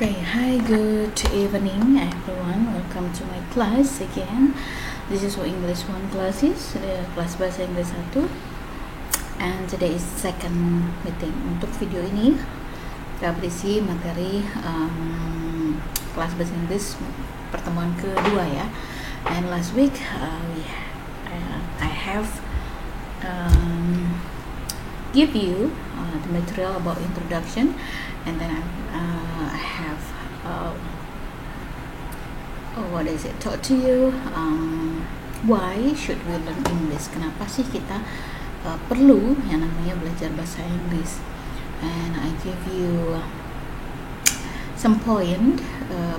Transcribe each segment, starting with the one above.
Okay, hi, good evening everyone. Welcome to my class again. This is for English 1 classes, kelas bahasa Inggris 1. And today is second meeting. Untuk video ini kita berisi materi kelas bahasa Inggris pertemuan kedua ya. And last week I have give you the material about introduction, and then I have taught to you why should we learn English, kenapa sih kita perlu yang namanya belajar bahasa Inggris, and I give you some point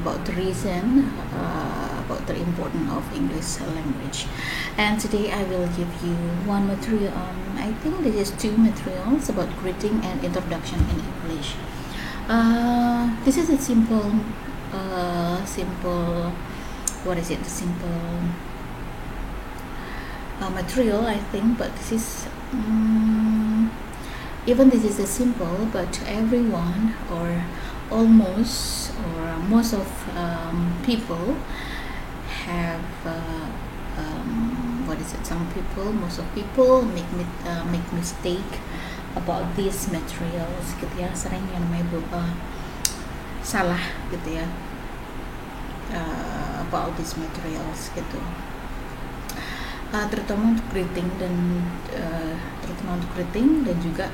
about the reason about the importance of English language. And today I will give you one material. I think this is two materials about greeting and introduction in English. This is a simple material, I think, but this is even this is a simple, but everyone or almost or most of people have most of people make mistake about these materials gitu ya, sering yang namanya salah gitu ya about these materials gitu, terutama untuk greeting dan juga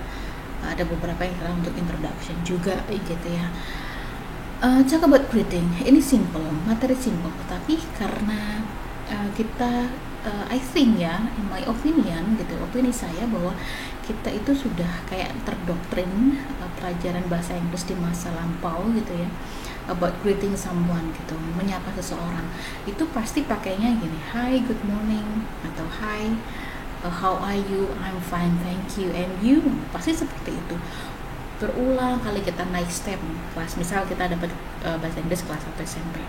ada beberapa yang salah untuk introduction juga gitu ya. Talk about greeting, ini materi simple, tapi karena kita I think ya, in my opinion gitu, opini saya bahwa kita itu sudah kayak terdoktrin pelajaran bahasa Inggris di masa lampau gitu ya, about greeting someone gitu, menyapa seseorang itu pasti pakainya gini, hi, good morning, atau hi, how are you, I'm fine, thank you, and you, pasti seperti itu. Berulang kali kita naik step kelas, misal kita dapat bahasa Inggris kelas 1 SMP,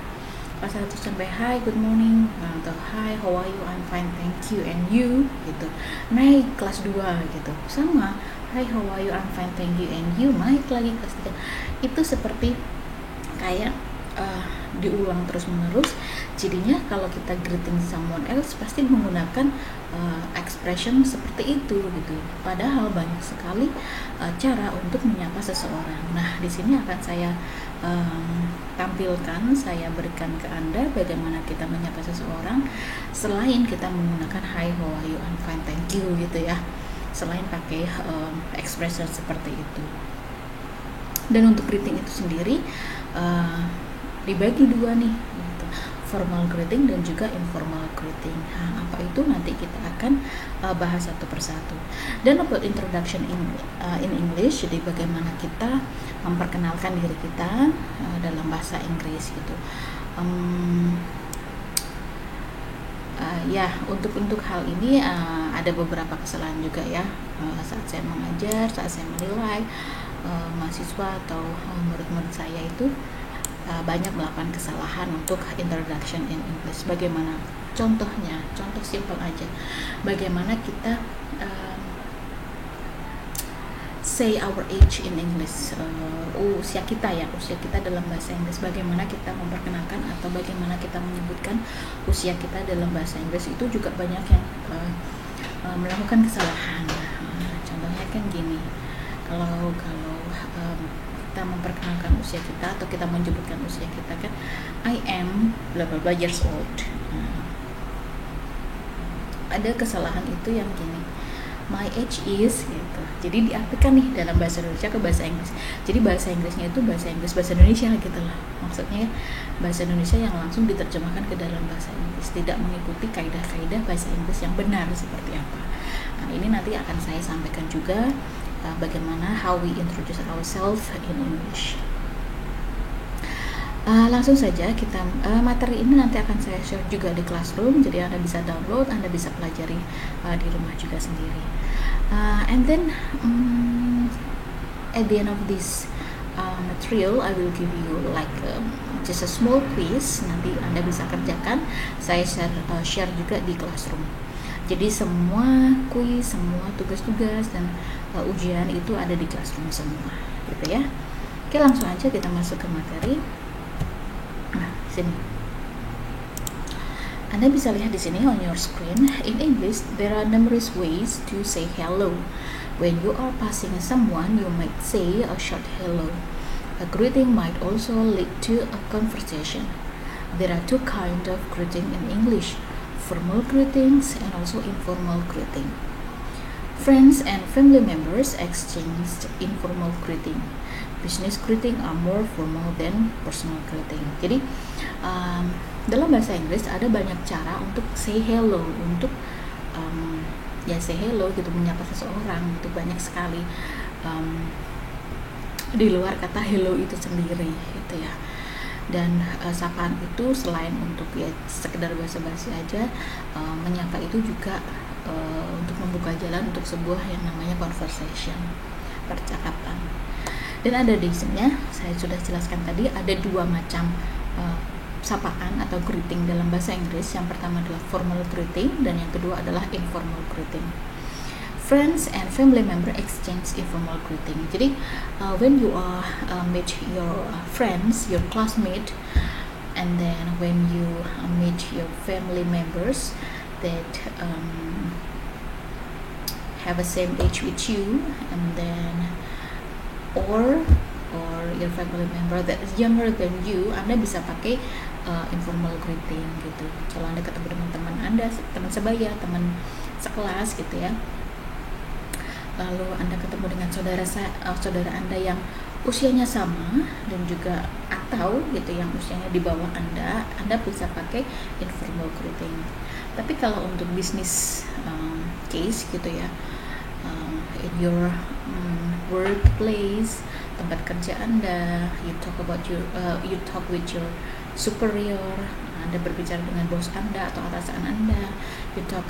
kelas 1 sampai hi, good morning, atau hi, how are you, I'm fine, thank you, and you gitu. Naik kelas 2 gitu sama, hi, how are you, I'm fine, thank you, and you. Naik lagi kelas 3, itu seperti kayak diulang terus menerus. Jadinya kalau kita greeting someone else pasti menggunakan expression seperti itu gitu. Padahal banyak sekali cara untuk menyapa seseorang. Nah, di sini akan saya tampilkan, saya berikan ke Anda bagaimana kita menyapa seseorang selain kita menggunakan hi, how are you, I'm fine, thank you gitu ya. Selain pakai expression seperti itu. Dan untuk greeting itu sendiri dibagi dua nih gitu. Formal greeting dan juga informal greeting. Nah, apa itu nanti kita akan bahas satu persatu. Dan about introduction in English, jadi bagaimana kita memperkenalkan diri kita dalam bahasa Inggris gitu. Untuk hal ini ada beberapa kesalahan juga ya, saat saya mengajar, saat saya menilai mahasiswa atau murid-murid saya itu banyak melakukan kesalahan untuk introduction in English. Bagaimana? Contoh simpel aja. Bagaimana kita say our age in English, usia kita dalam bahasa Inggris. Bagaimana kita memperkenalkan atau bagaimana kita menyebutkan usia kita dalam bahasa Inggris, itu juga banyak yang melakukan kesalahan. Contohnya kan gini, kalau kita memperkenalkan usia kita atau kita menyebutkan usia kita kan, I am bla bla bla years old. Ada kesalahan itu yang gini, my age is gitu. Jadi diartikan nih dalam bahasa Indonesia ke bahasa Inggris. Jadi bahasa Inggrisnya itu bahasa Indonesia gitu lah. Maksudnya bahasa Indonesia yang langsung diterjemahkan ke dalam bahasa Inggris, tidak mengikuti kaidah-kaidah bahasa Inggris yang benar seperti apa. Nah, ini nanti akan saya sampaikan juga bagaimana how we introduce ourselves in English. Langsung saja kita materi ini nanti akan saya share juga di classroom, jadi Anda bisa download, Anda bisa pelajari di rumah juga sendiri. And then at the end of this material, I will give you like just a small quiz. Nanti Anda bisa kerjakan. Saya share juga di classroom. Jadi semua kuis, semua tugas-tugas dan ujian itu ada di classroom semua, gitu ya. Oke, langsung aja kita masuk ke materi. Nah, sini. Anda bisa lihat di sini on your screen. In English, there are numerous ways to say hello. When you are passing someone, you might say a short hello. A greeting might also lead to a conversation. There are two kinds of greeting in English, formal greetings and also informal greeting. Friends and family members exchange informal greeting. Business greeting are more formal than personal greeting. Jadi dalam bahasa Inggris ada banyak cara untuk say hello, untuk ya say hello gitu, menyapa seseorang itu banyak sekali di luar kata hello itu sendiri gitu ya. Dan sapaan itu selain untuk ya sekedar basa-basi aja, menyapa itu juga untuk membuka jalan untuk sebuah yang namanya conversation, percakapan. Dan ada di sini saya sudah jelaskan tadi ada dua macam sapaan atau greeting dalam bahasa Inggris. Yang pertama adalah formal greeting dan yang kedua adalah informal greeting. Friends and family member exchange informal greeting. Jadi when you are meet your friends, your classmate, and then when you meet your family members that have a same age with you, and then or your family member that is younger than you, Anda bisa pakai informal greeting gitu. Kalau Anda ketemu dengan teman Anda, teman sebaya, teman sekelas gitu ya, lalu Anda ketemu dengan saudara Anda yang usianya sama dan juga atau gitu yang usianya di bawah Anda bisa pakai informal greeting. Tapi kalau untuk bisnis case gitu ya, in your workplace, tempat kerja Anda, you talk with your superior, Anda berbicara dengan bos Anda atau atasan Anda, you talk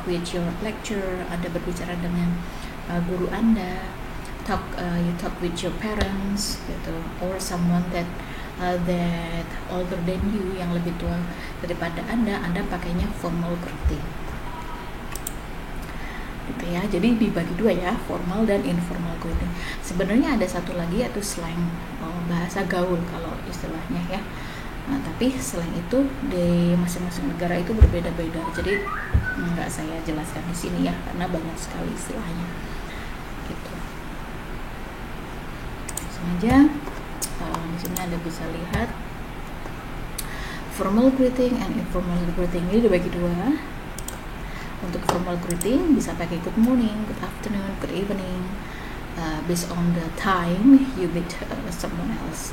with your lecturer, Anda berbicara dengan guru Anda, you talk with your parents gitu, or someone that older than you, yang lebih tua daripada Anda pakainya formal greeting gitu ya. Jadi dibagi dua ya, formal dan informal greeting. Sebenarnya ada satu lagi yaitu slang, bahasa gaul kalau istilahnya ya. Nah, tapi selain itu di masing-masing negara itu berbeda-beda. Jadi nggak saya jelaskan di sini ya karena banyak sekali istilahnya. Gitu. Langsung aja. Di sini Anda bisa lihat formal greeting and informal greeting ini dibagi dua. Untuk formal greeting bisa pakai good morning, good afternoon, good evening, based on the time you meet someone else.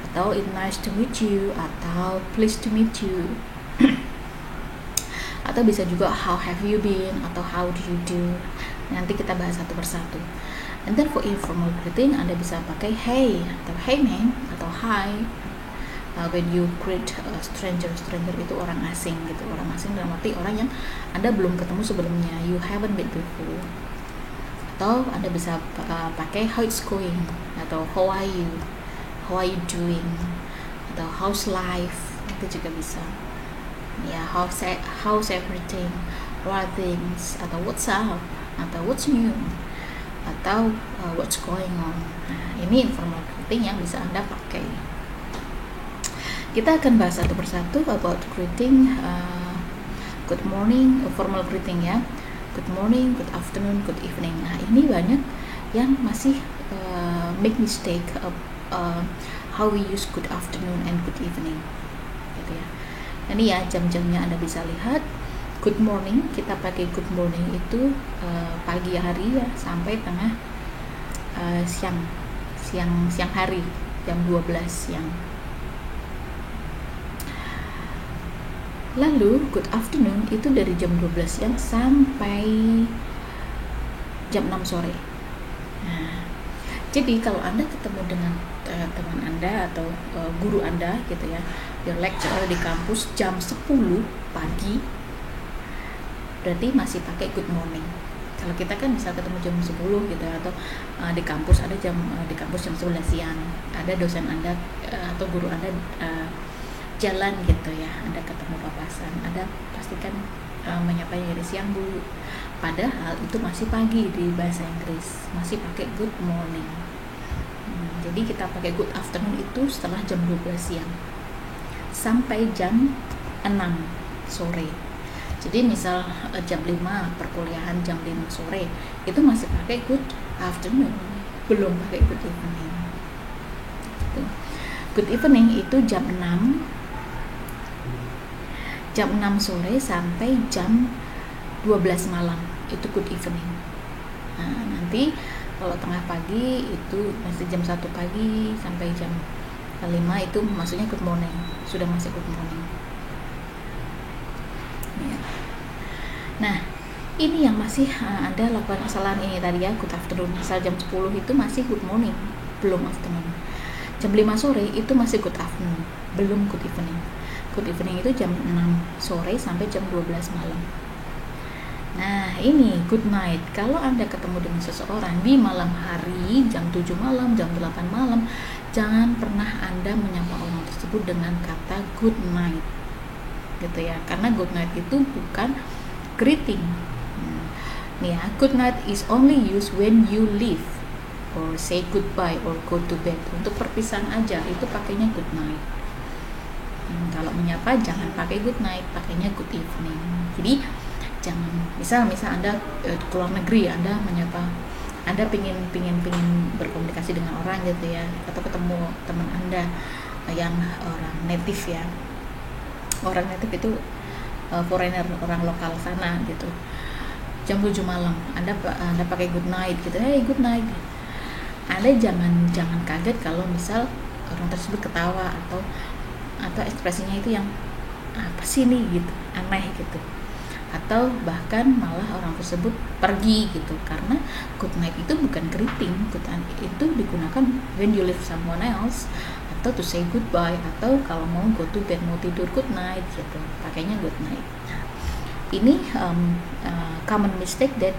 Atau it's nice to meet you, atau pleased to meet you. Atau bisa juga how have you been, atau how do you do. Nanti kita bahas satu persatu. And then for informal greeting Anda bisa pakai hey, atau hey man, atau hi. When you greet stranger itu orang asing gitu. Orang asing dalam arti orang yang Anda belum ketemu sebelumnya, you haven't met before. Atau Anda bisa pakai how it's going, atau how are you doing, atau how's life, itu juga bisa ya. How's everything, what are things, atau what's up, atau what's new, atau what's going on. Nah, ini informal greeting yang bisa Anda pakai. Kita akan bahas satu persatu about greeting. Good morning, formal greeting ya. Good morning, good afternoon, good evening. Nah, ini banyak yang masih make mistake how we use good afternoon and good evening gitu ya. Ini ya jam-jamnya Anda bisa lihat. Good morning, kita pakai good morning itu pagi hari ya sampai tengah siang hari, jam 12 siang. Lalu good afternoon itu dari jam 12 siang sampai jam 6 sore. Nah, jadi kalau Anda ketemu dengan teman Anda atau guru Anda gitu ya, your lecturer di kampus jam 10 pagi, berarti masih pakai good morning. Kalau kita kan bisa ketemu jam 10 gitu ya, atau di kampus ada di kampus jam 11 siang, ada dosen Anda atau guru Anda jalan gitu ya, Anda ketemu papasan, Anda pastikan menyapanya dari siang dulu. Padahal itu masih pagi di bahasa Inggris, masih pakai good morning. Jadi kita pakai good afternoon itu setelah jam 12 siang sampai jam 6 sore. Jadi misal jam 5 perkuliahan jam 5 sore itu masih pakai good afternoon, belum pakai good evening. Good evening itu jam 6 sore sampai jam 12 malam itu good evening. Nah, nanti kalau tengah pagi itu masih jam 1 pagi sampai jam 5 itu maksudnya good morning, sudah masih good morning ya. Nah, ini yang masih Anda lakukan kesalahan ini tadi ya, good afternoon. Misal jam 10 itu masih good morning, belum afternoon. Jam 5 sore itu masih good afternoon, belum good evening. Good evening itu jam 6 sore sampai jam 12 malam. Nah, ini good night. Kalau Anda ketemu dengan seseorang di malam hari, jam 7 malam, jam 8 malam, jangan pernah Anda menyapa orang tersebut dengan kata good night. Gitu ya. Karena good night itu bukan greeting. Nih ya, good night is only used when you leave or say goodbye or go to bed. Untuk perpisahan aja itu pakainya good night. Kalau menyapa jangan pakai good night, pakainya good evening. Jadi jangan misal Anda keluar negeri, Anda menyapa, Anda pingin berkomunikasi dengan orang gitu ya, atau ketemu teman Anda yang orang native ya, orang native itu foreigner, orang lokal sana gitu, jam 7 malam Anda pakai good night gitu, hey good night. Anda jangan kaget kalau misal orang tersebut ketawa atau ekspresinya itu yang apa sih nih gitu, aneh gitu, atau bahkan malah orang tersebut pergi gitu. Karena good night itu bukan greeting, good night itu digunakan when you leave someone else, atau to say goodbye, atau kalau mau go to bed, mau tidur, good night gitu, pakainya good night. Nah, ini common mistake that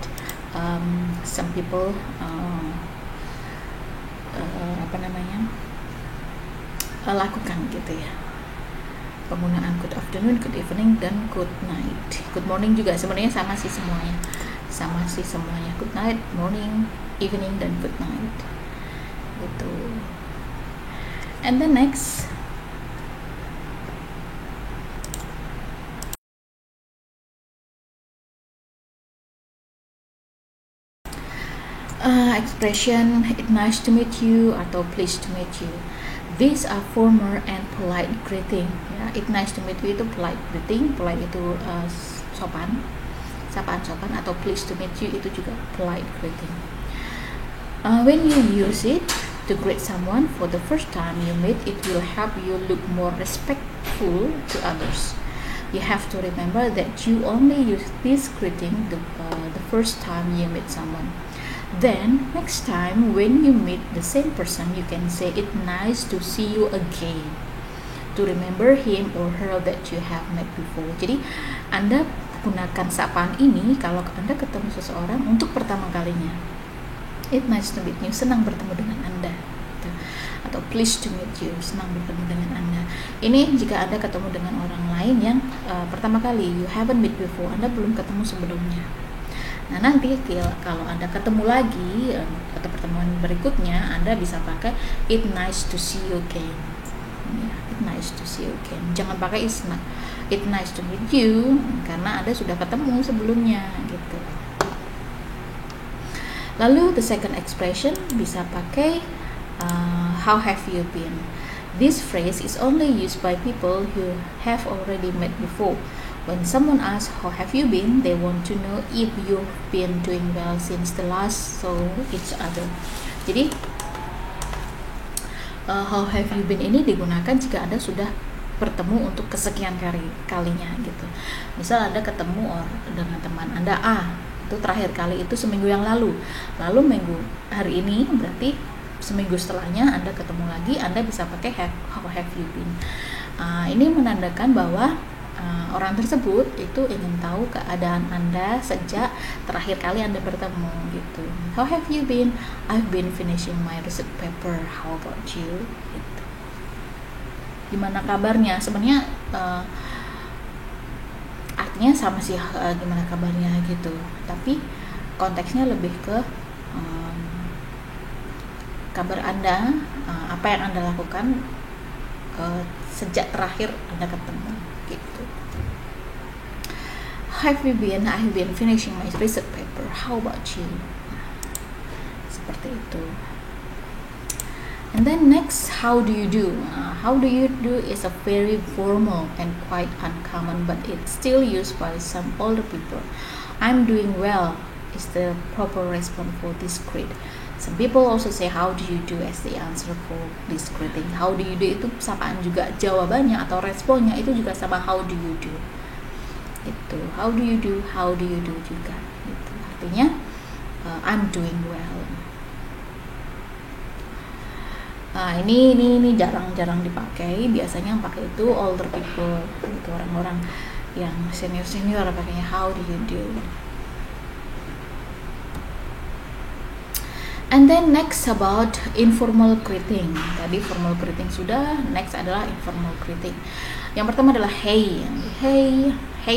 some people lakukan gitu ya, penggunaan good afternoon, good evening, dan good night. Good morning juga sebenarnya sama sih semuanya, good night, morning, evening, dan good night gitu. And then next, expression it's nice to meet you atau pleased to meet you. These are formal and polite greeting ya. It's nice to meet you itu polite greeting, polite itu sopan, sapaan sopan, atau pleased to meet you itu juga polite greeting. When you use it to greet someone for the first time you meet, it will help you look more respectful to others. You have to remember that you only use this greeting the first time you meet someone. Then next time when you meet the same person, you can say it's nice to see you again, to remember him or her that you have met before. Jadi Anda gunakan sapaan ini kalau Anda ketemu seseorang untuk pertama kalinya. It's nice to meet you, senang bertemu dengan Anda gitu. Atau pleased to meet you, senang bertemu dengan Anda. Ini jika Anda ketemu dengan orang lain yang pertama kali, you haven't met before, Anda belum ketemu sebelumnya. Nah, nanti kalau Anda ketemu lagi atau pertemuan berikutnya, Anda bisa pakai it's nice to see you again. It's nice to see you again. Jangan pakai it's nice to meet you, karena Anda sudah ketemu sebelumnya gitu. Lalu the second expression bisa pakai how have you been. This phrase is only used by people who have already met before. When someone asks how have you been, they want to know if you've been doing well since the last saw each other. Jadi how have you been ini digunakan jika Anda sudah bertemu untuk kesekian kalinya gitu. Misal Anda ketemu dengan teman Anda itu terakhir kali itu seminggu yang lalu minggu hari ini, berarti seminggu setelahnya Anda ketemu lagi, Anda bisa pakai how have you been. Ini menandakan bahwa orang tersebut itu ingin tahu keadaan Anda sejak terakhir kali Anda bertemu gitu. How have you been? I've been finishing my research paper. How about you? Gitu. Gimana kabarnya? Sebenarnya artinya sama sih, gimana kabarnya gitu. Tapi konteksnya lebih ke kabar Anda, apa yang Anda lakukan sejak terakhir Anda ketemu gitu. I've been finishing my research paper. How about you? Seperti itu. And then next, how do you do? How do you do is a very formal and quite uncommon, but it's still used by some older people. I'm doing well is the proper response for this grade. Some people also say how do you do as the answer for this greeting. How do you do itu sapaan juga, jawabannya atau responnya itu juga sama how do you do. Itu how do you do juga. Itu artinya I'm doing well. Ini jarang dipakai. Biasanya yang pakai itu older people, itu orang-orang yang senior pakainya how do you do. And then next about informal greeting. Tadi formal greeting sudah, next adalah informal greeting. Yang pertama adalah hey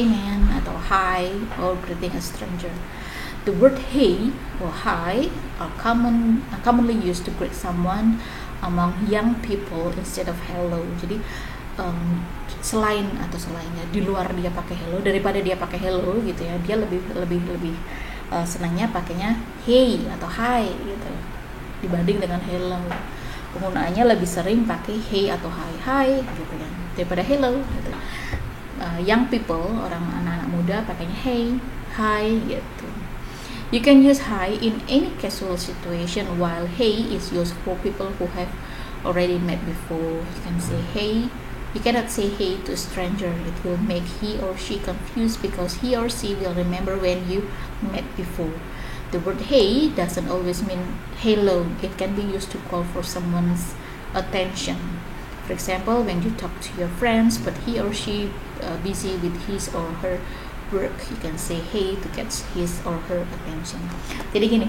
man atau hi or greeting a stranger. The word hey or hi are commonly used to greet someone among young people instead of hello. Jadi selainnya di luar dia pakai hello, daripada dia pakai hello gitu ya, dia lebih senangnya pakainya hey atau hi gitu dibanding dengan hello. Penggunaannya lebih sering pakai hey atau hi gitu kan daripada hello gitu. Young people, orang anak-anak muda pakainya hey, hi gitu. You can use hi in any casual situation, while hey is used for people who have already met before. You can say hey. You cannot say hey to a stranger. It will make he or she confused because he or she will remember when you met before. The word hey doesn't always mean hello. It can be used to call for someone's attention. For example, when you talk to your friends but he or she busy with his or her work, you can say hey to catch his or her attention. Jadi gini,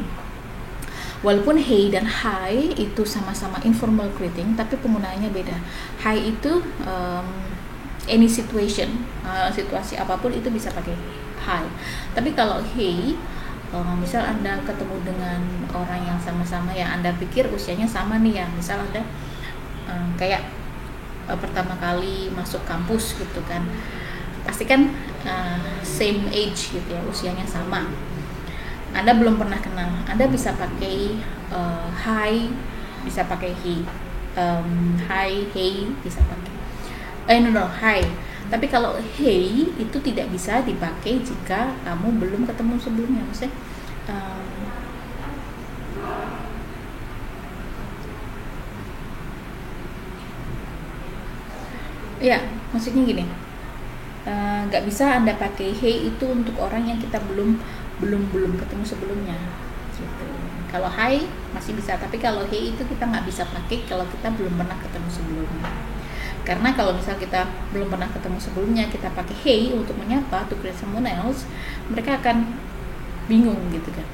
walaupun hey dan hi itu sama-sama informal greeting, tapi penggunaannya beda. Hi itu any situation, situasi apapun itu bisa pakai hi. Tapi kalau hey, misal Anda ketemu dengan orang yang sama-sama yang Anda pikir usianya sama nih ya, misal Anda kayak pertama kali masuk kampus gitu kan, pasti kan same age gitu ya, usianya sama. Anda belum pernah kenal, Anda bisa pakai hi, bisa pakai he, hi, hey, bisa pakai hi. Tapi kalau hey itu tidak bisa dipakai jika kamu belum ketemu sebelumnya. Maksudnya ya, maksudnya gini, nggak bisa Anda pakai hey itu untuk orang yang kita belum ketemu sebelumnya gitu. Kalau hi masih bisa, tapi kalau hey itu kita nggak bisa pakai kalau kita belum pernah ketemu sebelumnya. Karena kalau misal kita belum pernah ketemu sebelumnya, kita pakai hey untuk menyapa, to greet someone else, mereka akan bingung gitu kan,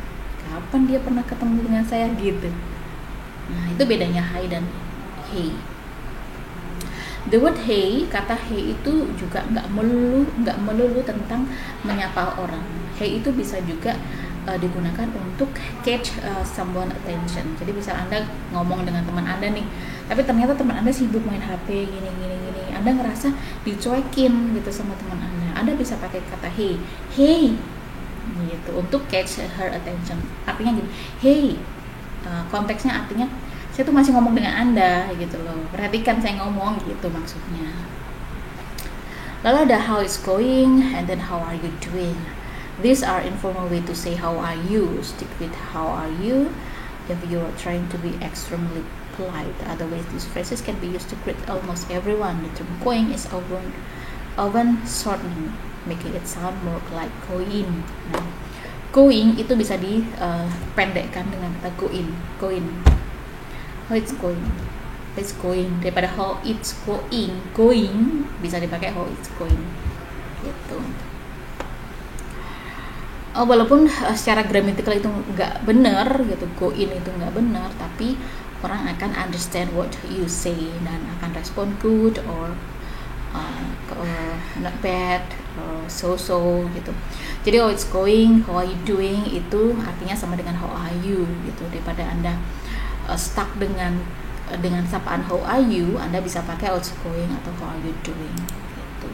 kapan dia pernah ketemu dengan saya gitu. Nah itu bedanya hi dan hey. The word hey, kata hey itu juga nggak melulu tentang menyapa orang. Hey itu bisa juga digunakan untuk catch someone attention. Jadi misal Anda ngomong dengan teman Anda nih, tapi ternyata teman Anda sibuk main HP gini. Anda ngerasa dicuekin gitu sama teman Anda bisa pakai kata hey gitu untuk catch her attention. Artinya gini, hey, konteksnya artinya saya tuh masih ngomong dengan Anda gitu loh, perhatikan saya ngomong gitu maksudnya. Lalu ada how it's going and then how are you doing. These are informal way to say how are you. Stick with how are you if you are trying to be extremely polite. Otherwise these phrases can be used to greet almost everyone. The term going is often shortening, making it sound more like going. Nah, going itu bisa dipendekkan dengan kata going. How it's going daripada how it's going bisa dipakai how it's going gitu. Walaupun secara gramatikal itu nggak benar gitu, go in itu nggak benar, tapi orang akan understand what you say dan akan respon good or not bad or so gitu. Jadi how it's going, how are you doing itu artinya sama dengan how are you gitu, daripada Anda stuck dengan sapaan how are you, Anda bisa pakai what's going atau how are you doing gitu.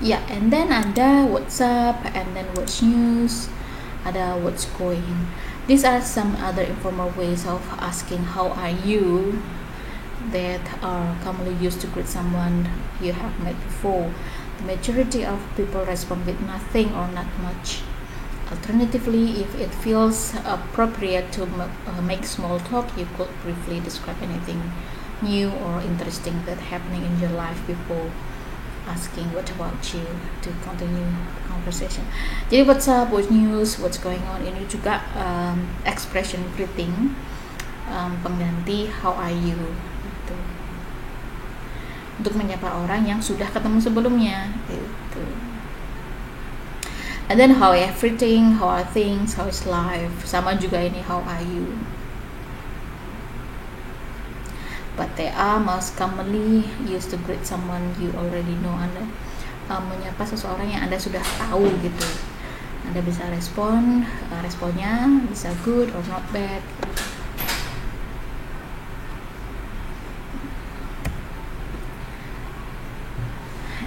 Ya, and then ada what's up, and then what's news, ada what's going. These are some other informal ways of asking how are you that are commonly used to greet someone you have met before. The majority of people respond with nothing or not much. Alternatively, if it feels appropriate to make small talk, you could briefly describe anything new or interesting that happening in your life before asking what about you to continue conversation. Jadi what's up, what's news, what's going on ini juga expression greeting, pengganti how are you gitu. Untuk menyapa orang yang sudah ketemu sebelumnya gitu. And then how everything, how are things, how is life, sama juga ini how are you. But they are most commonly used to greet someone you already know. Anda menyapa seseorang yang Anda sudah tahu gitu. Anda bisa responnya bisa good or not bad.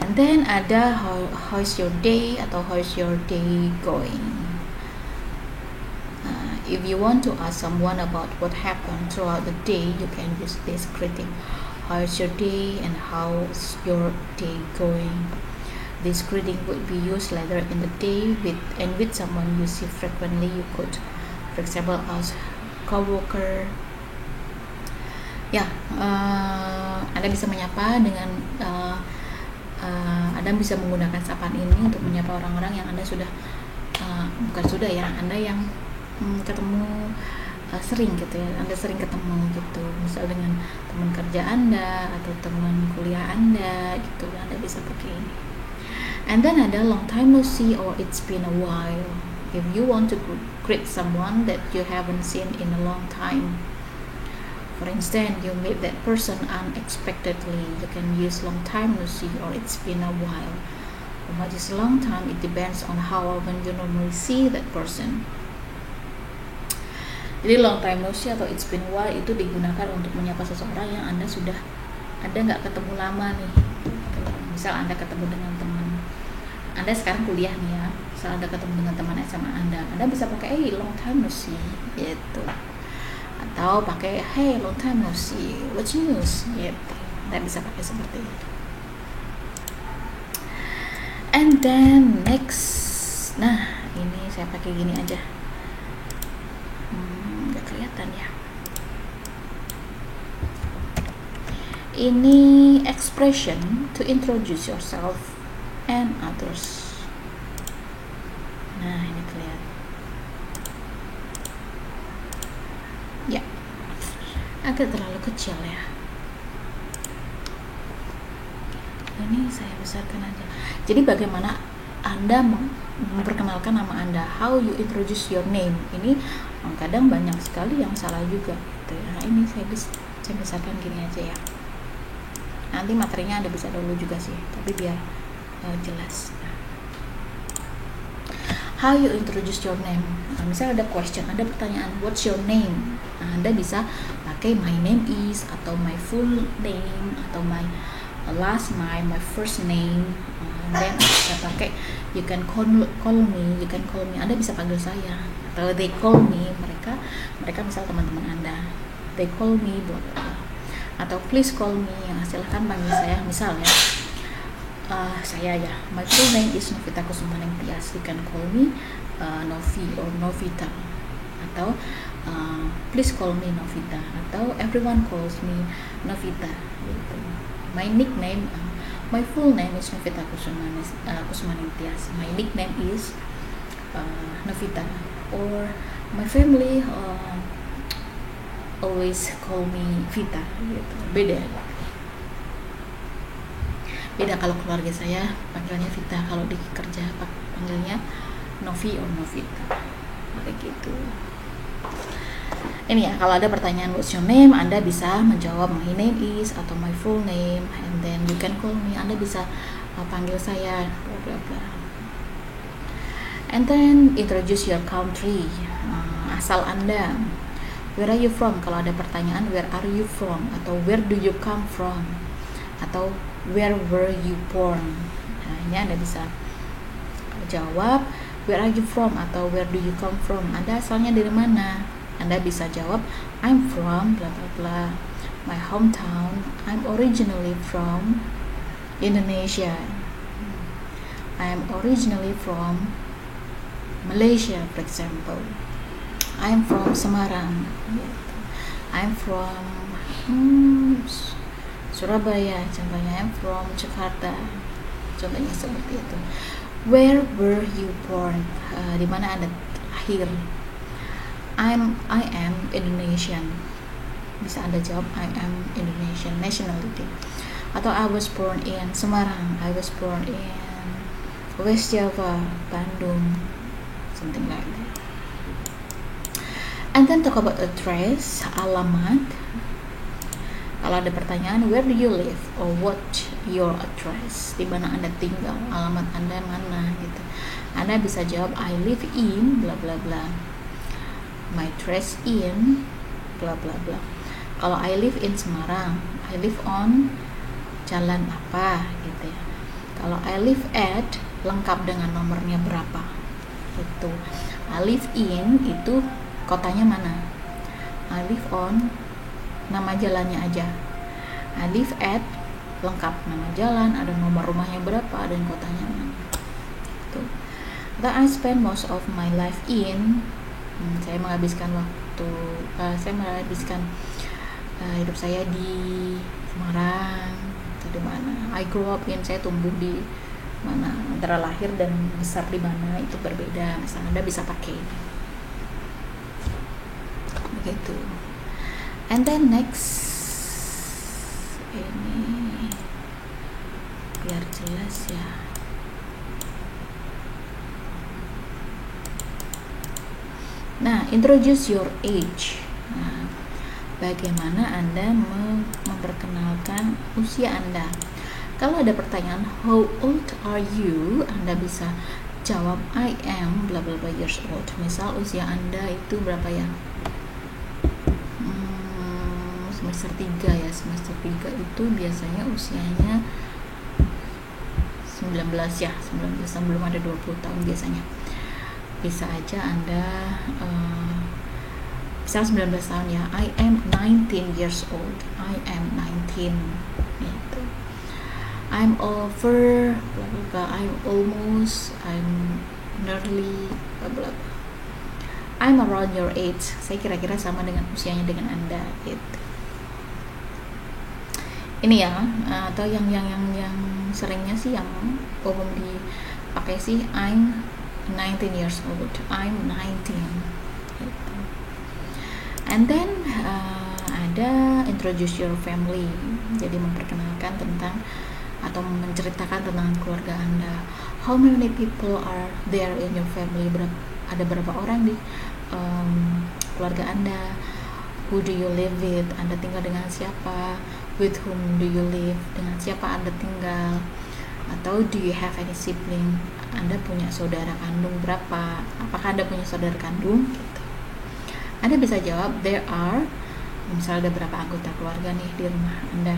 And then ada how's your day atau how's your day going. If you want to ask someone about what happened throughout the day, you can use this greeting. How's your day and how's your day going? This greeting would be used later in the day with someone you see frequently. You could, for example, ask coworker. Ya, Anda bisa menyapa dengan Anda bisa menggunakan sapaan ini untuk menyapa orang-orang yang Anda sudah Anda yang ketemu sering gitu ya, Anda sering ketemu gitu, misal dengan teman kerja Anda atau teman kuliah Anda gitu, Anda bisa pakai ini. And then ada long time no see or it's been a while. If you want to greet someone that you haven't seen in a long time, for instance, you meet that person unexpectedly, you can use long time no see or it's been a while. What is a long time? It depends on how often you normally see that person. Jadi long time no see atau it's been a while itu digunakan untuk menyapa seseorang yang Anda nggak ketemu lama nih. Misal Anda ketemu dengan teman, Anda sekarang kuliah nih ya, misal Anda ketemu dengan teman SMA Anda bisa pakai long time no see gitu. Atau pakai hey long time no see, what's news gitu. Anda bisa pakai seperti itu. And then next, nah ini saya pakai gini aja. Nggak kelihatan ya. Ini expression to introduce yourself and others. Nah ini kelihatan. Ya, agak terlalu kecil ya. Ini saya besarkan aja. Jadi bagaimana Anda memperkenalkan nama Anda, how you introduce your name. Ini kadang banyak sekali yang salah juga gitu ya. Nah, ini saya besarkan gini aja ya. Nanti materinya Anda bisa download juga sih, tapi biar jelas. How you introduce your name. Nah, misalnya ada question, ada pertanyaan, what's your name? Nah, Anda bisa pakai my name is, atau my full name, atau my last name, my first name. Dan bisa pakai you can call me. Anda bisa panggil saya, atau they call me, mereka misal teman-teman Anda, they call me blah blah blah. Atau please call me, silahkan panggil saya, misal ya saya ya, my full name is Novita Kusumani Tias, you can call me Novi or Novita, atau please call me Novita, atau everyone calls me Novita gitu. My nickname, my full name is Novita Kusumani Tias, my nickname is Novita, or my family always call me Vita gitu. Beda kalau keluarga saya panggilnya Vita, kalau di kerja panggilnya Novi or Novita kayak gitu. Ini ya, kalau ada pertanyaan what's your name, Anda bisa menjawab my name is atau my full name, and then you can call me, Anda bisa panggil saya bla bla bla. And then introduce your country, asal Anda. Where are you from? Kalau ada pertanyaan where are you from, atau where do you come from, atau where were you born. Nah, ini Anda bisa jawab where are you from atau where do you come from. Anda asalnya dari mana? Anda bisa jawab I'm from bla bla bla, my hometown, I'm originally from Indonesia, I'm originally from Malaysia, for example. I'm from Semarang, I'm from Surabaya, contohnya I'm from Jakarta, contohnya seperti itu. Where were you born? Di mana Anda lahir? I am Indonesian. Bisa Anda jawab I am Indonesian nationality. Atau I was born in Semarang, I was born in West Java, Bandung, something like that. And then talk about address, alamat. Kalau ada pertanyaan where do you live or what your address, di mana Anda tinggal, alamat Anda mana gitu. Anda bisa jawab I live in bla bla bla, my address in bla bla bla. Kalau I live in Semarang, I live on jalan apa gitu ya. Kalau I live at lengkap dengan nomornya berapa gitu. I live in itu kotanya mana, I live on nama jalannya aja. I live at lengkap nama jalan, ada nomor rumahnya berapa, dan kotanya mana. Tuh. That I spend most of my life in. Saya menghabiskan hidup saya di Semarang atau di mana. I grew up in, saya tumbuh di mana, antara lahir dan besar di mana itu berbeda. Misalnya Anda bisa pakai begitu. And then next, ini biar jelas ya. Nah, introduce your age. Nah, bagaimana Anda memperkenalkan usia Anda? Kalau ada pertanyaan how old are you, Anda bisa jawab I am bla bla bla years old. Misal usia Anda itu berapa ya? Semester 3 ya, semester 3 itu biasanya usianya 19 ya, 19, belum ada 20 tahun biasanya. Bisa aja Anda bisa 19 tahun ya, I am 19 years old, I am 19 gitu. I'm over bla bla bla, I'm almost, I'm nearly bla bla bla. I'm around your age, saya kira-kira sama dengan usianya dengan Anda gitu. Ini ya, atau yang seringnya sih yang umum dipakai sih I'm 19 years old, I'm 19 gitu. And then ada introduce your family, jadi memperkenalkan tentang atau menceritakan tentang keluarga Anda. How many people are there in your family? Ada berapa orang di keluarga Anda? Who do you live with? Anda tinggal dengan siapa? With whom do you live? Dengan siapa Anda tinggal? Atau do you have any sibling? Anda punya saudara kandung berapa? Apakah Anda punya saudara kandung? Gitu. Anda bisa jawab there are, misalnya ada berapa anggota keluarga nih di rumah Anda.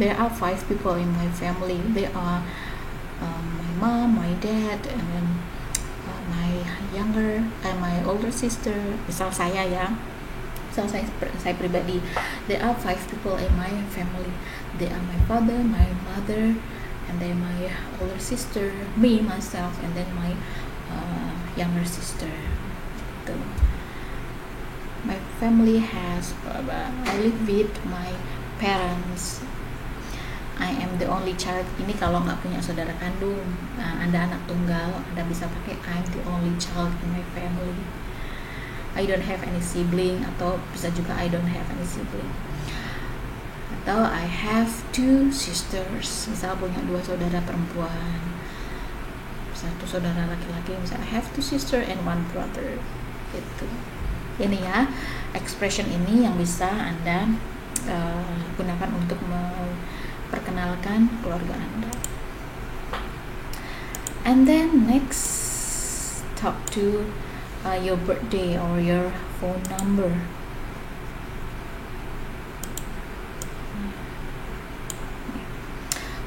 There are 5 people in my family. There are my mom, my dad, and then my older sister. Misal saya ya, saya pribadi, there are 5 people in my family. They are my father, my mother, and then my older sister, me, myself, and then my younger sister. So, my family has, I live with my parents. I am the only child. Ini kalau nggak punya saudara kandung, Anda anak tunggal, Anda bisa pakai I'm the only child in my family. I don't have any sibling, atau bisa juga I don't have any sibling. Atau I have 2 sisters, misal punya 2 saudara perempuan, 1 saudara laki-laki, misal I have 2 sisters and 1 brother gitu. Ini ya, expression ini yang bisa Anda gunakan untuk memperkenalkan keluarga Anda. And then next, talk to your birthday or your phone number.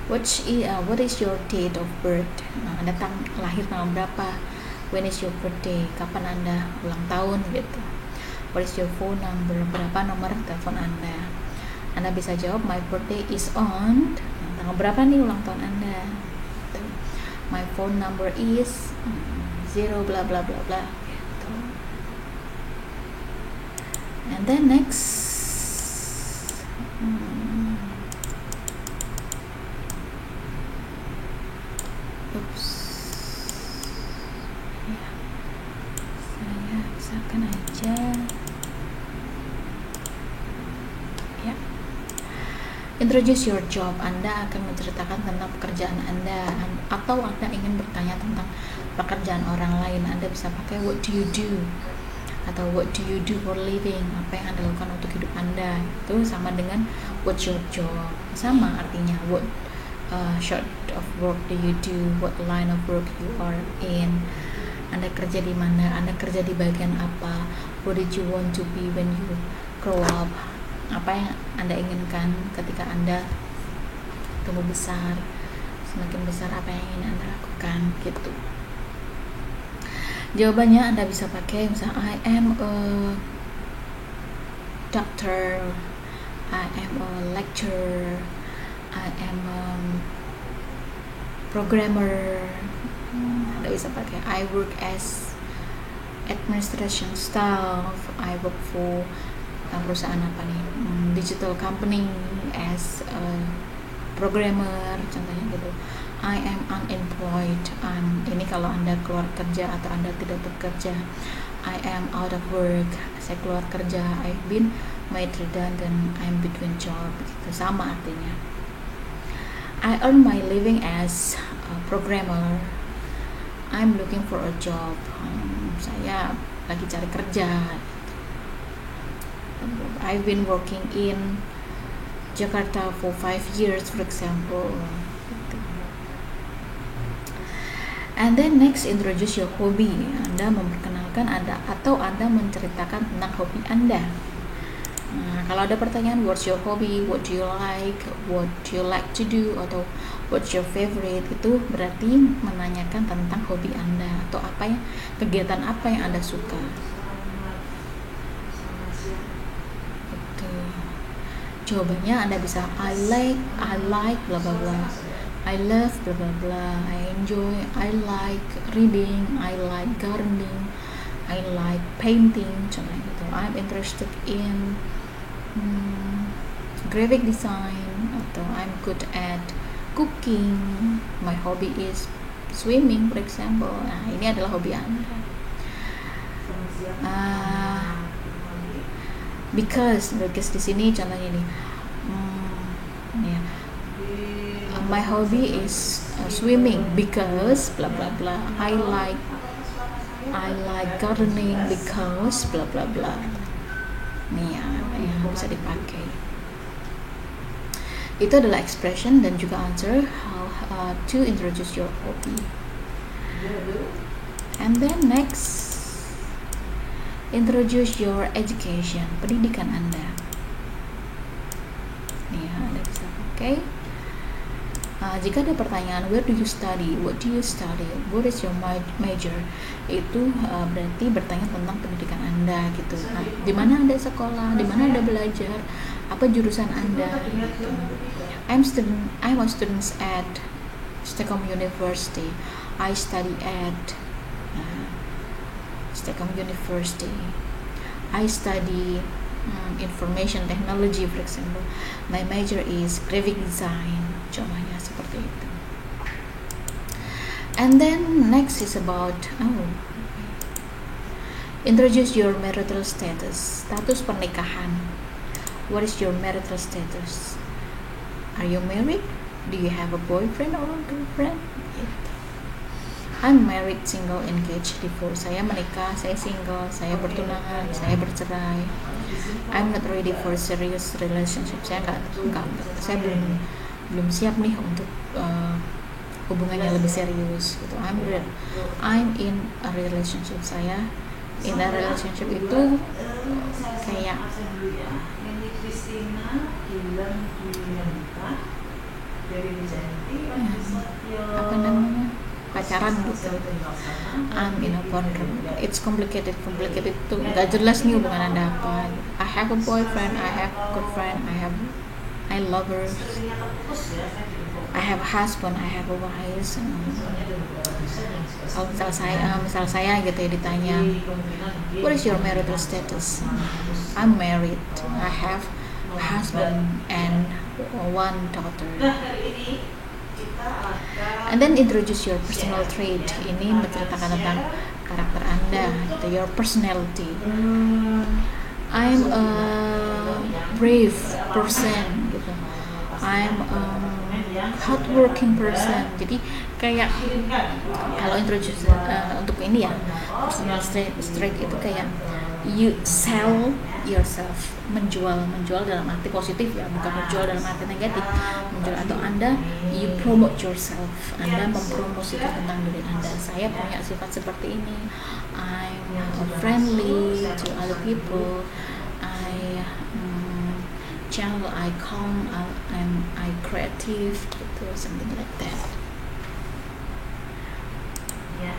What is your date of birth? Anda lahir tanggal berapa? When is your birthday? Kapan Anda ulang tahun gitu? What is your phone number? Berapa nomor telepon Anda? Anda bisa jawab, my birthday is on. Tanggal berapa nih ulang tahun Anda? Gitu. My phone number is 0 bla bla bla bla. Gitu. And then next, oops, ya, saya misalkan aja, ya, introduce your job. Anda akan menceritakan tentang pekerjaan Anda, atau Anda ingin bertanya tentang pekerjaan orang lain. Anda bisa pakai what do you do, atau what do you do for living, apa yang Anda lakukan untuk hidup Anda. Itu sama dengan what's your job, sama artinya what sort of work do you do, what line of work you are in, Anda kerja di mana, Anda kerja di bagian apa, what did you want to be when you grow up, apa yang Anda inginkan ketika Anda tumbuh besar, semakin besar apa yang ingin Anda lakukan gitu. Jawabannya Anda bisa pakai misalnya I am a doctor, I am a lecturer, I am a programmer. Anda bisa pakai I work as administration staff, I work for perusahaan apa nih, digital company as a programmer, contohnya gitu. I am unemployed. Ini kalau Anda keluar kerja atau Anda tidak bekerja. I am out of work. Saya keluar kerja. I've been made redundant. I'm between job. Gitu. Sama artinya. I earn my living as a programmer. I'm looking for a job. Saya lagi cari kerja. I've been working in Jakarta for 5 years, for example. And then next, introduce your hobby. Anda memperkenalkan Anda atau Anda menceritakan tentang hobi Anda. Nah, kalau ada pertanyaan what's your hobby, what do you like to do, atau what's your favorite, itu berarti menanyakan tentang hobi Anda atau kegiatan apa yang Anda suka. Itu. Jawabannya Anda bisa I like bla bla bla. I love blah blah blah, I enjoy, I like reading, I like gardening, I like painting, contohnya gitu. I'm interested in graphic design, atau I'm good at cooking, my hobby is swimming, for example. Nah, ini adalah hobi Anda. Because di sini contohnya ini, my hobby is swimming because blah blah blah. I like gardening because blah blah blah. Nih ya, bisa dipakai. Itu adalah expression dan juga answer how to introduce your hobby. And then next, introduce your education, pendidikan Anda. Nih ya, Anda bisa pakai. Jika ada pertanyaan where do you study, what do you study, what is your major, itu berarti bertanya tentang pendidikan Anda gitu. Di mana Anda sekolah, di mana Anda belajar, apa jurusan Anda gitu. I'm a student at Stekom University. I study at Stekom University. I study information technology, for example. My major is graphic design. Contohnya seperti itu. And then next is about introduce your marital status. Status pernikahan. What is your marital status? Are you married? Do you have a boyfriend or a girlfriend? I'm married, single, engaged, divorced. Saya menikah, saya single, saya bertunangan, saya bercerai. I'm not ready for serious relationship. Saya belum siap nih untuk hubungannya lebih serius gitu. I'm in a relationship. Saya in a relationship itu kayak apa namanya, pacaran gitu. I'm in a partner. It's complicated tuh nggak jelas nih hubungan Anda apa. I have a boyfriend, I have a girlfriend, I lovers, I have a husband, I have a wife. Kalau misal saya gitu ya ditanya, what is your marital status? I'm married, I have a husband and one daughter. And then introduce your personal trait. Ini menceritakan tentang karakter Anda, gitu, your personality. I'm a brave person, gitu. I'm a hardworking person. Jadi kayak kalau introduce untuk ini ya, personal trait itu kayak you sell yourself, menjual dalam arti positif ya, bukan menjual dalam arti negatif. Menjual atau Anda you promote yourself, Anda mempromosikan tentang diri Anda. Saya punya sifat seperti ini, I'm friendly to other people, I calm, I creative gitu, something like that. Ya.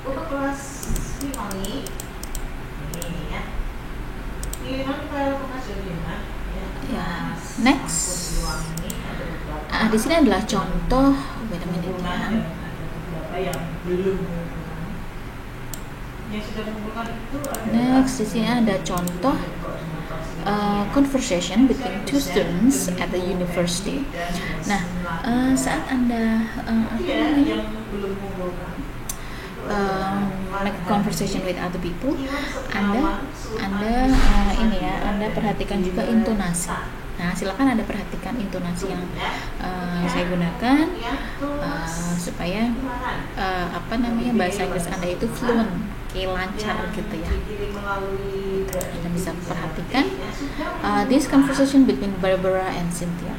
Untuk kelas 5 ini ya. Ya, next. Di sini adalah contoh. Wait a minute ya. Next, di sini ada contoh conversation between two students at the university. Nah, saat Anda make conversation with other people, Anda ini ya, Anda perhatikan juga intonasi. Nah, silakan Anda perhatikan intonasi yang saya gunakan supaya bahasa Inggris Anda itu fluent, kayak lancar gitu ya. Anda bisa perhatikan this conversation between Barbara and Cynthia.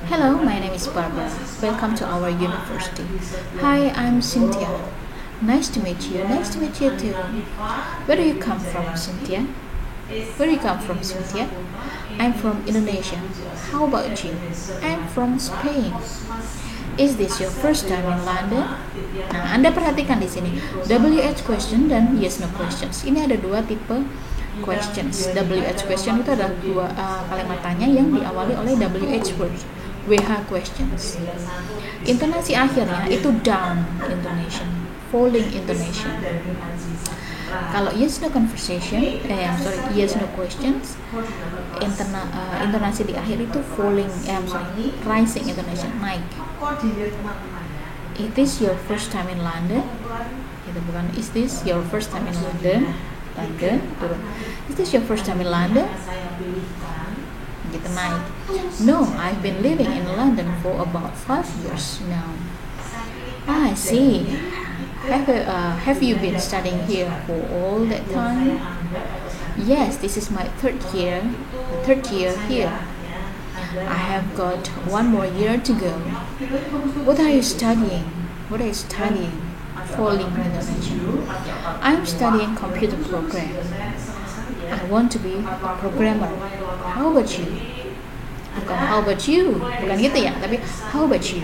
Hello, my name is Barbara. Welcome to our university. Hi, I'm Cynthia. Nice to meet you. Nice to meet you too. Where do you come from, Cynthia? Where do you come from, Cynthia? I'm from Indonesia. How about you? I'm from Spain. Is this your first time in London? Nah, Anda perhatikan di sini WH question dan yes no questions. Ini ada dua tipe questions. WH question itu adalah dua kalimat tanya yang diawali oleh WH word. WH questions. Intonasi akhirnya itu down intonation, falling intonation. Kalau yes no conversation, yes no questions, intonasi di akhir itu falling, rising intonation, naik. Is this your first time in London? Itu bukan is this your first time in London? London turun. Is this your first time in London? Gitu naik. No, I've been living in London for about 5 years now. I see. Have you been studying here for all that time? Yes, this is my third year here. I have got one more year to go. What are you studying? Falling intonation. I'm studying computer program. I want to be a programmer. How about you? Bukan how about you, bukan gitu ya, tapi how about you?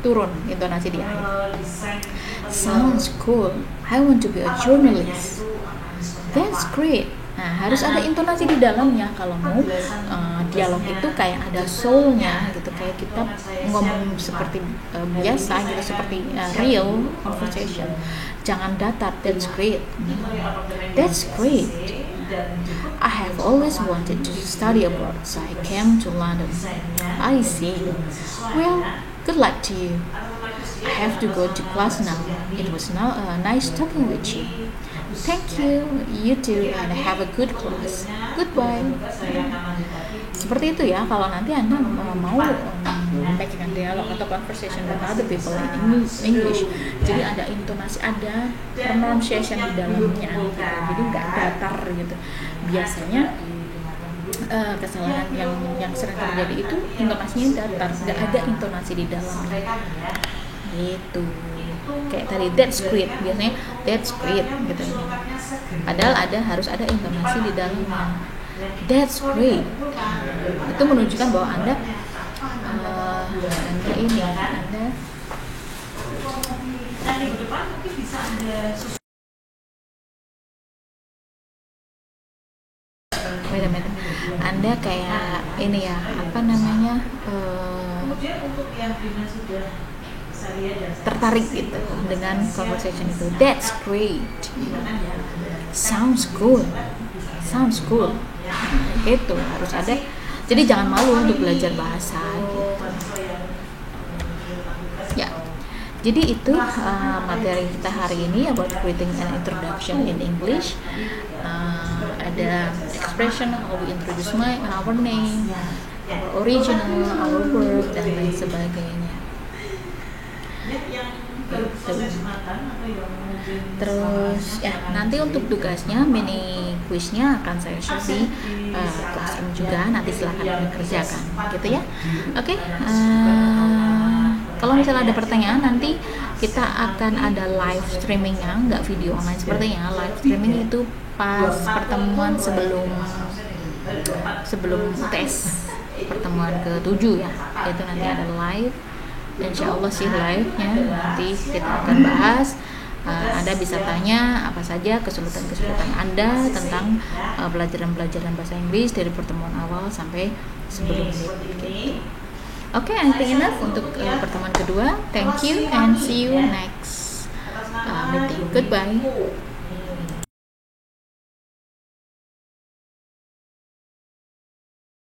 Turun intonasi di akhir. Sounds cool. I want to be a journalist. That's great. Nah, harus ada intonasi di dalamnya kalau mau dialog itu kayak ada soulnya gitu, kayak kita ngomong seperti biasa gitu, seperti real conversation. Jangan datar. That's great. That's great. I have always wanted to study abroad, so I came to London. I see. Well, good luck to you. I have to go to class now. It was nice talking with you. Thank you. You too, and have a good class. Goodbye. Seperti itu ya, kalau nanti Anda mau membagikan dialog atau conversation with other people in English, jadi ada intonasi, ada pronunciation di dalamnya gitu. Jadi nggak datar gitu. Biasanya kesalahan yang sering terjadi itu intonasinya datar, nggak ada intonasi di dalamnya gitu. Kayak tadi that's great, biasanya that's great gitu, padahal harus ada intonasi di dalamnya. That's great itu menunjukkan bahwa anda Anda kayak ini ya, apa namanya, tertarik gitu dengan conversation itu. That's great, sounds good, itu harus ada. Jadi jangan malu untuk belajar bahasa gitu ya. Jadi itu materi kita hari ini about greeting and introduction in English. Ada expression, how we introduce our name, our original, our work, dan lain sebagainya. Terus ya, nanti untuk tugasnya, mini quiznya akan saya share di classroom juga, nanti silahkan dikerjakan gitu ya. Oke. Kalau misalnya ada pertanyaan, nanti kita akan ada live streamingnya, nggak video online sepertinya. Live streaming itu pas pertemuan sebelum UTS, pertemuan ke-7 ya, itu nanti ada live. Insya Allah sih live-nya nanti kita akan bahas. Anda bisa tanya apa saja kesulitan-kesulitan Anda tentang pelajaran bahasa Inggris dari pertemuan awal sampai sebelum gitu. Oke, I think enough untuk pertemuan kedua. Thank you and see you next meeting. Goodbye.